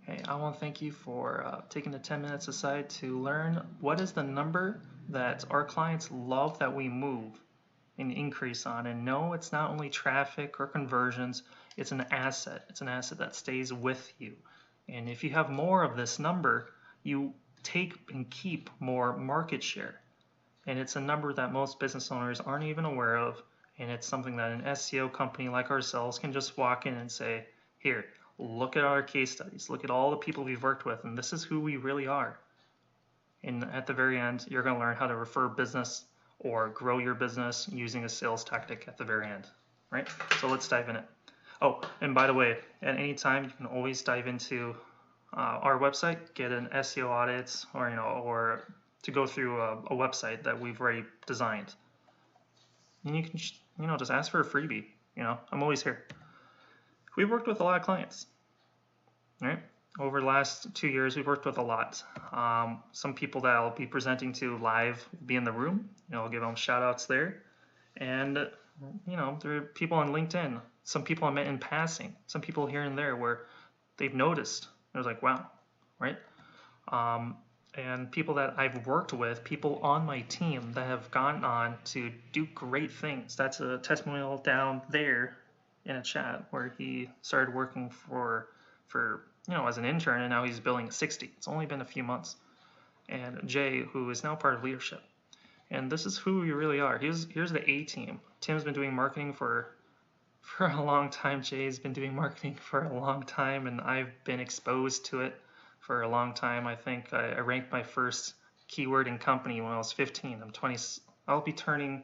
Hey, I want to thank you for taking the 10 minutes aside to learn what is the number that our clients love that we move and increase on. And no, it's not only traffic or conversions, it's an asset. It's an asset that stays with you. And if you have more of this number, you take and keep more market share. And it's a number that most business owners aren't even aware of. And it's something that an SEO company like ourselves can just walk in and say, here, look at our case studies, look at all the people we've worked with, and this is who we really are. And at the very end, you're going to learn how to refer business or grow your business using a sales tactic at the very end, right? So let's dive in it. Oh, and by the way, at any time, you can always dive into our website, get an SEO audit, or to go through a website that we've already designed. And you can, just ask for a freebie. I'm always here. We've worked with a lot of clients, right? Over the last 2 years, we've worked with a lot. Some people that I'll be presenting to live will be in the room. I'll give them shout outs there. And, there are people on LinkedIn, some people I met in passing, some people here and there where they've noticed. I was like, wow, right? And people that I've worked with, people on my team that have gone on to do great things. That's a testimonial down there in a chat where he started working for as an intern, and now he's billing 60. It's only been a few months. And Jay, who is now part of leadership. And this is who we really are. Here's the A team. Tim's been doing marketing for a long time. Jay's been doing marketing for a long time, and I've been exposed to it for a long time. I think I ranked my first keyword in company when I was 15. I'll be turning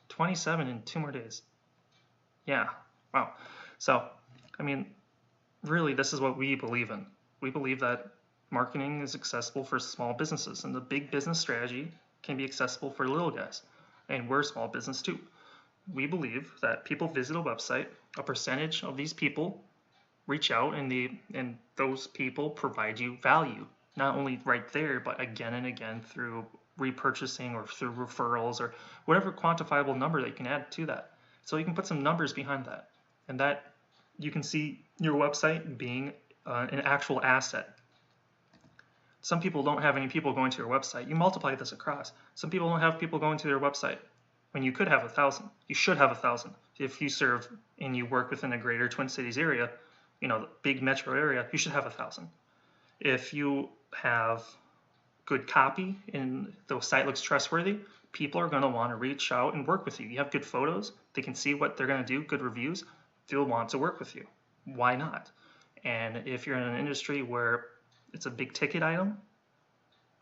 27 in 2 more days. Yeah, wow. So, really, this is what we believe in. We believe that marketing is accessible for small businesses, and the big business strategy can be accessible for little guys. And we're a small business too. We believe that people visit a website, a percentage of these people reach out, and those people provide you value, not only right there, but again and again through repurchasing or through referrals or whatever quantifiable number that you can add to that. So you can put some numbers behind that, and that you can see your website being an actual asset. Some people don't have any people going to your website. You multiply this across. Some people don't have people going to their website when you could have 1,000. You should have 1,000. If you serve and you work within a greater Twin Cities area, the big metro area, you should have 1,000. If you have good copy and the site looks trustworthy, people are going to want to reach out and work with you. You have good photos. They can see what they're going to do, good reviews. They'll want to work with you. Why not? And if you're in an industry where it's a big ticket item,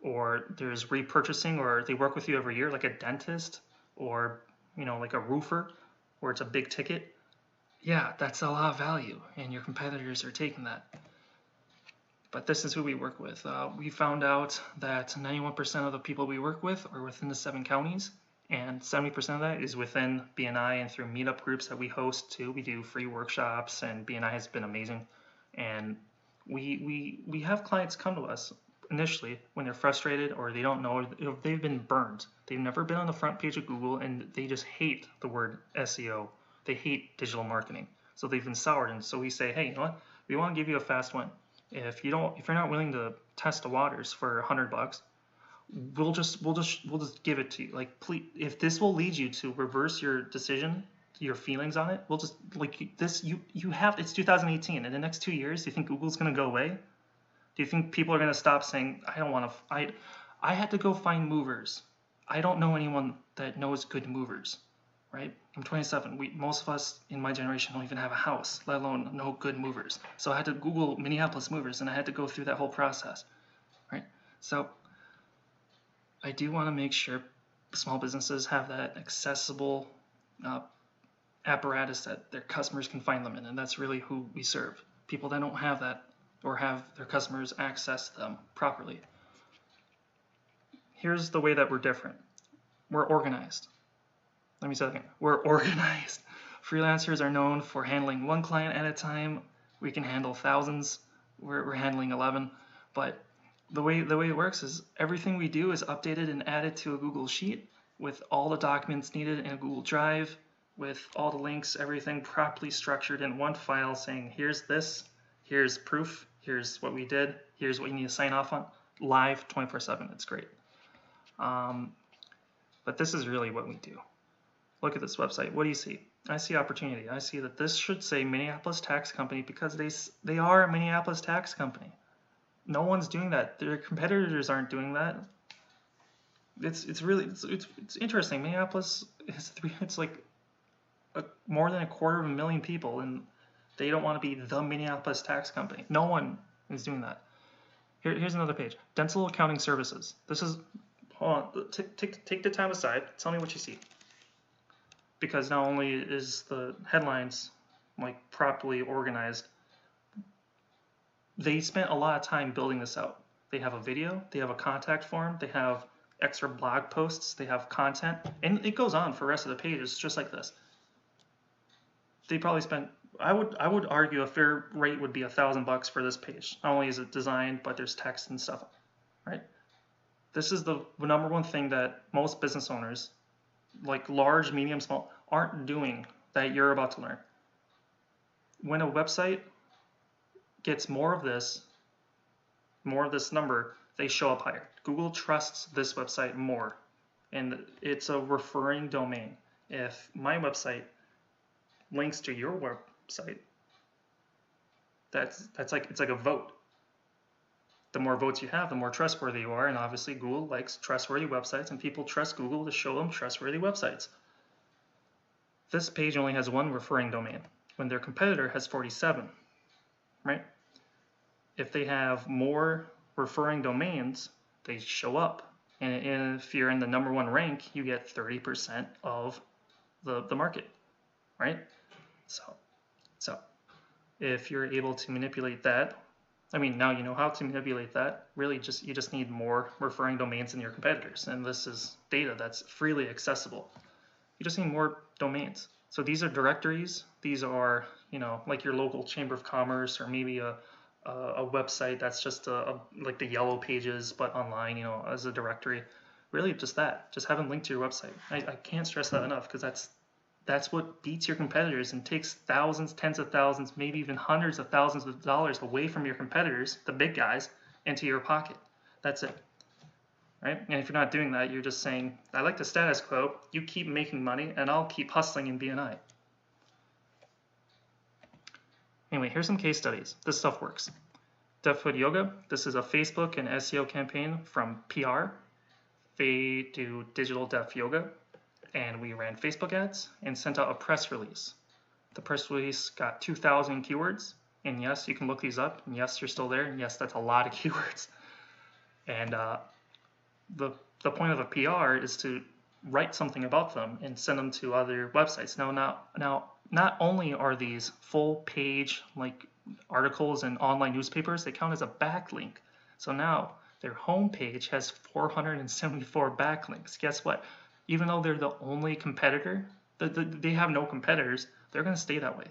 or there's repurchasing, or they work with you every year, like a dentist, or like a roofer, where it's a big ticket, yeah, that's a lot of value, and your competitors are taking that. But this is who we work with. We found out that 91% of the people we work with are within the 7 counties, and 70% of that is within BNI and through meetup groups that we host too. We do free workshops, and BNI has been amazing. And we have clients come to us initially when they're frustrated or they don't know, they've been burned. They've never been on the front page of Google, and they just hate the word SEO. They hate digital marketing. So they've been soured. And so we say, hey, you know what? We want to give you a fast win. If you're not willing to test the waters for $100, we'll just give it to you. Like, please, if this will lead you to reverse your decision, your feelings on it, we'll just this. You have, it's 2018. In the next 2 years, do you think Google's going to go away? Do you think people are going to stop saying, I don't want to? I had to go find movers. I don't know anyone that knows good movers, right? I'm 27. Most of us in my generation don't even have a house, let alone know good movers. So I had to Google Minneapolis movers, and I had to go through that whole process, right? So I do want to make sure small businesses have that accessible apparatus that their customers can find them in, and that's really who we serve. People that don't have that or have their customers access them properly. Here's the way that we're different. We're organized. Let me say that again. We're organized. Freelancers are known for handling 1 client at a time. We can handle thousands. We're handling 11. But the way it works is everything we do is updated and added to a Google Sheet with all the documents needed in a Google Drive, with all the links, everything properly structured in one file saying, here's this, here's proof, Here's what we did. Here's what you need to sign off on. Live 24/7. It's great. But this is really what we do. Look at this website. What do you see? I see opportunity. I see that this should say Minneapolis Tax Company because they are a Minneapolis tax company. No one's doing that. Their competitors aren't doing that. It's really interesting. Minneapolis it's like more than 250,000 people, and they don't want to be the Minneapolis tax company. No one is doing that. Here's another page. Dental accounting services. This is, hold on, take the time aside. Tell me what you see. Because not only is the headlines like properly organized, they spent a lot of time building this out. They have a video, they have a contact form, they have extra blog posts, they have content, and it goes on for the rest of the pages just like this. They probably spent, I would argue a fair rate would be $1,000 for this page. Not only is it designed, but there's text and stuff, right? This is the number one thing that most business owners, like large, medium, small, aren't doing that you're about to learn. When a website gets more of this number, they show up higher. Google trusts this website more, and it's a referring domain. If my website links to your website, it's like a vote. The more votes you have, the more trustworthy you are, and obviously Google likes trustworthy websites, and people trust Google to show them trustworthy websites. This page only has one referring domain, when their competitor has 47, right? If they have more referring domains, they show up, and if you're in the #1 rank, you get 30% of the market, right? So if you're able to manipulate that, I mean, now you know how to manipulate that. Really, you just need more referring domains than your competitors, and this is data that's freely accessible. You just need more domains. So these are directories. These are, like your local chamber of commerce, or maybe a website that's just like the yellow pages, but online, as a directory. Really, just that. Just have them linked to your website. I can't stress that enough, because that's what beats your competitors and takes thousands, tens of thousands, maybe even hundreds of thousands of dollars away from your competitors, the big guys, into your pocket. That's it, right? And if you're not doing that, you're just saying, I like the status quo, you keep making money, and I'll keep hustling in BNI. Anyway, here's some case studies. This stuff works. Deafwood Yoga, this is a Facebook and SEO campaign from PR. They do digital deaf yoga, and we ran Facebook ads and sent out a press release. The press release got 2,000 keywords, and yes, you can look these up, and yes, you're still there, and yes, that's a lot of keywords. And the point of a PR is to write something about them and send them to other websites. Now, not only are these full page like articles and online newspapers, they count as a backlink. So now their homepage has 474 backlinks. Guess what? Even though they're the only competitor, they have no competitors, they're going to stay that way.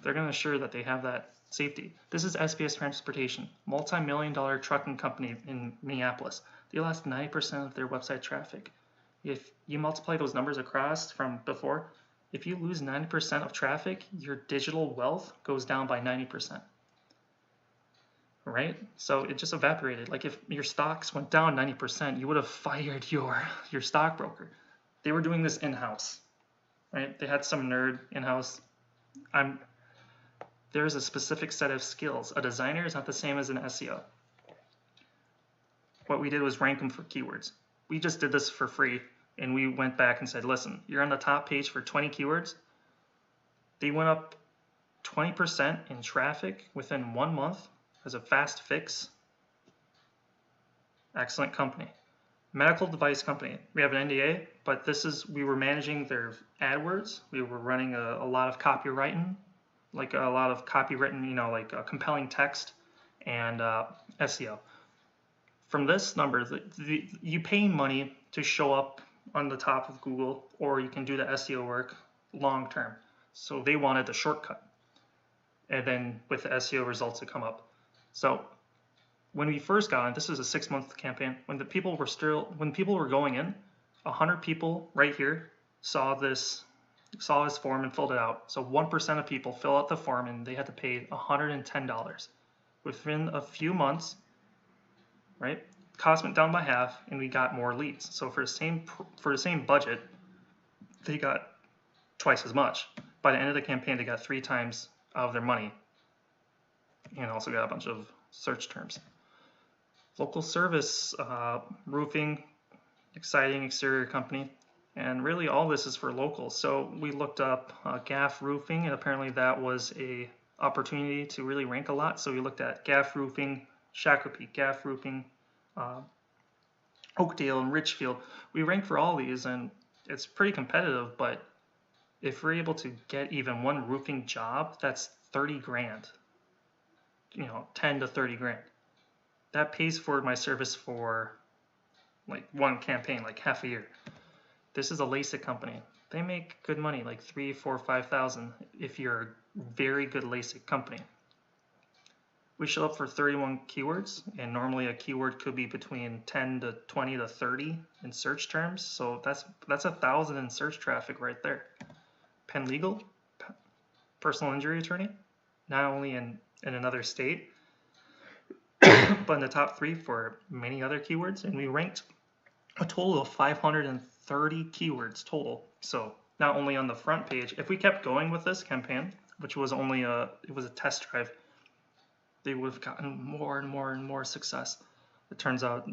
They're going to ensure that they have that safety. This is SBS Transportation, multi-million-dollar trucking company in Minneapolis. They lost 90% of their website traffic. If you multiply those numbers across from before, if you lose 90% of traffic, your digital wealth goes down by 90%. Right? So it just evaporated. Like if your stocks went down 90%, you would have fired your stockbroker. They were doing this in-house, right? They had some nerd in-house. There's a specific set of skills. A designer is not the same as an SEO. What we did was rank them for keywords. We just did this for free, and we went back and said, listen, you're on the top page for 20 keywords. They went up 20% in traffic within 1 month as a fast fix. Excellent company. Medical device company. We have an NDA, but we were managing their AdWords. We were running a lot of copywriting, like a lot of copywritten, like compelling text and SEO. From this number, you pay money to show up on the top of Google, or you can do the SEO work long term. So they wanted the shortcut, and then with the SEO results that come up. So when we first got on, this was a 6-month campaign. When people were going in, 100 people right here saw this form and filled it out. So 1% of people fill out the form, and they had to pay $110. Within a few months, right, cost went down by half, and we got more leads. So for the same budget, they got twice as much. By the end of the campaign, they got 3 times of their money, and also got a bunch of search terms. Local service, roofing, exciting exterior company, and really all this is for locals. So we looked up Gaff Roofing, and apparently that was a opportunity to really rank a lot. So we looked at Gaff Roofing, Shakopee, Gaff Roofing, Oakdale, and Richfield. We ranked for all these, and it's pretty competitive, but if we're able to get even one roofing job, that's 30 grand, 10 to 30 grand. That pays for my service for like one campaign, like half a year. This is a LASIK company. They make good money, like 3, 4, 5,000 if you're a very good LASIK company. We show up for 31 keywords, and normally a keyword could be between 10 to 20 to 30 in search terms. So that's 1,000 in search traffic right there. Penn Legal, personal injury attorney, not only in another state, but in the top 3 for many other keywords. And we ranked a total of 530 keywords total. So not only on the front page, if we kept going with this campaign, which was only a test drive, they would have gotten more and more and more success. It turns out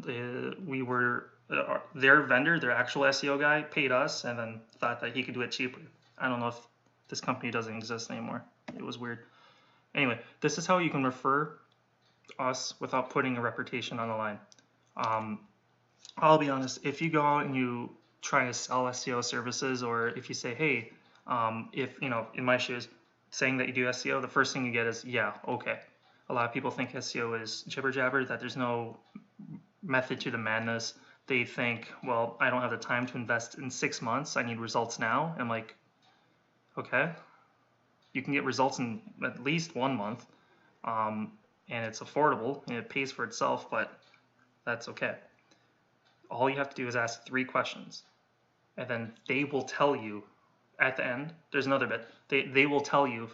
we were their vendor, their actual SEO guy, paid us and then thought that he could do it cheaper. I don't know if this company doesn't exist anymore. It was weird. Anyway, this is how you can refer us without putting a reputation on the line. I'll be honest, if you go out and you try to sell SEO services, or if you say, hey, if, in my shoes, saying that you do SEO, the first thing you get is, yeah, okay. A lot of people think SEO is jibber jabber, that there's no method to the madness. They think, well, I don't have the time to invest in 6 months. I need results now. I'm like, okay, you can get results in at least 1 month, and it's affordable and it pays for itself, but that's okay. All you have to do is ask 3 questions, and then they will tell you at the end. There's another bit. They will tell you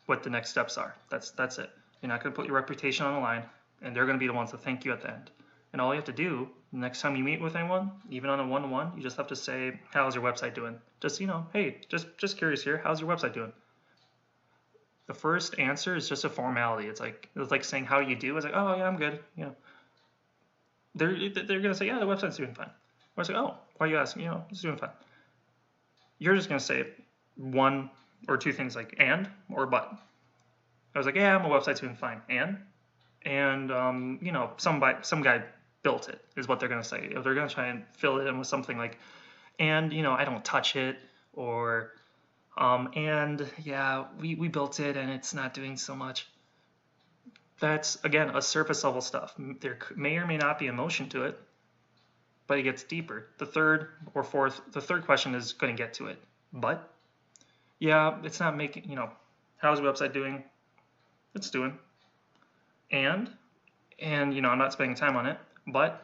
what the next steps are. That's it. You're not going to put your reputation on the line, and they're going to be the ones to thank you at the end. And all you have to do, next time you meet with anyone, even on a one-to-one, you just have to say, how's your website doing? Just, hey, just curious here, how's your website doing? The first answer is just a formality. It's like saying how you do. It's like, oh yeah, I'm good. They're going to say, yeah, the website's doing fine. I was like, oh, why are you asking? It's doing fine. You're just going to say 1 or 2 things like and or but. I was like, yeah, my website's doing fine. And some guy built it, is what they're going to say. If they're going to try and fill it in with something like, and, I don't touch it, or, and, yeah, we built it and it's not doing so much. That's, again, a surface level stuff. There may or may not be emotion to it, but it gets deeper. The third question is going to get to it. But, yeah, it's not making, how's the website doing? It's doing. And I'm not spending time on it, but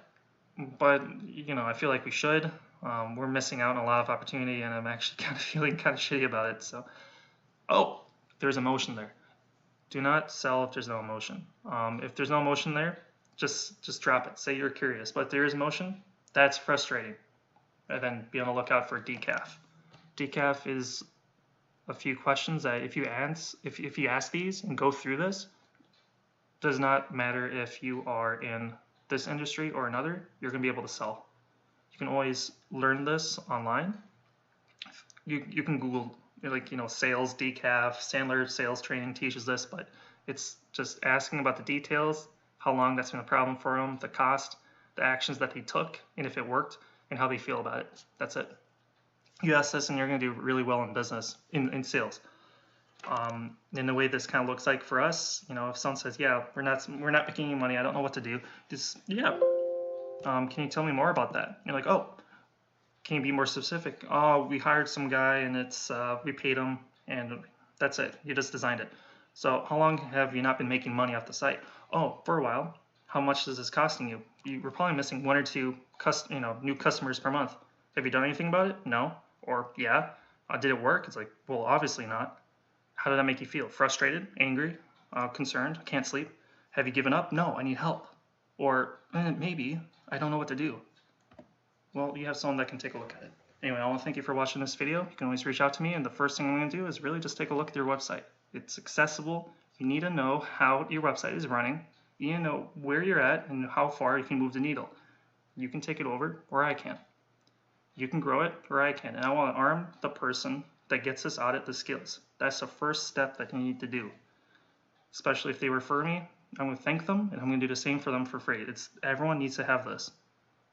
I feel like we should. We're missing out on a lot of opportunity, and I'm actually kind of feeling kind of shitty about it. So, there's emotion there. Do not sell if there's no emotion. If there's no emotion there, just drop it. Say you're curious, but if there is emotion, that's frustrating. And then be on the lookout for decaf. Decaf is a few questions that if you ask these and go through this, does not matter if you are in this industry or another, you're going to be able to sell. You can always learn this online. You can Google sales decaf. Sandler sales training teaches this, but it's just asking about the details, how long that's been a problem for them, the cost, the actions that they took, and if it worked, and how they feel about it. That's it. You ask this and you're going to do really well in business, in sales. In the way this kind of looks like for us, if someone says, yeah, we're not making any money, I don't know what to do, just, yeah, can you tell me more about that? You're like, oh, can you be more specific? Oh, we hired some guy and we paid him and that's it. You just designed it. So how long have you not been making money off the site? Oh, for a while. How much is this costing you? You were probably missing 1 or 2 new customers per month. Have you done anything about it? No. Or yeah. Did it work? It's like, well, obviously not. How did that make you feel? Frustrated, angry, concerned, can't sleep? Have you given up? No, I need help. Or maybe I don't know what to do. Well, you have someone that can take a look at it. Anyway, I want to thank you for watching this video. You can always reach out to me, and the first thing I'm going to do is really just take a look at your website. It's accessible. You need to know how your website is running. You need to know where you're at and how far you can move the needle. You can take it over, or I can. You can grow it, or I can. And I want to arm the person that gets this audit the skills. That's the first step that you need to do. Especially if they refer me, I'm going to thank them, and I'm going to do the same for them for free. Everyone needs to have this.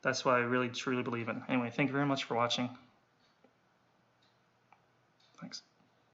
That's what I really truly believe in. Anyway, thank you very much for watching. Thanks.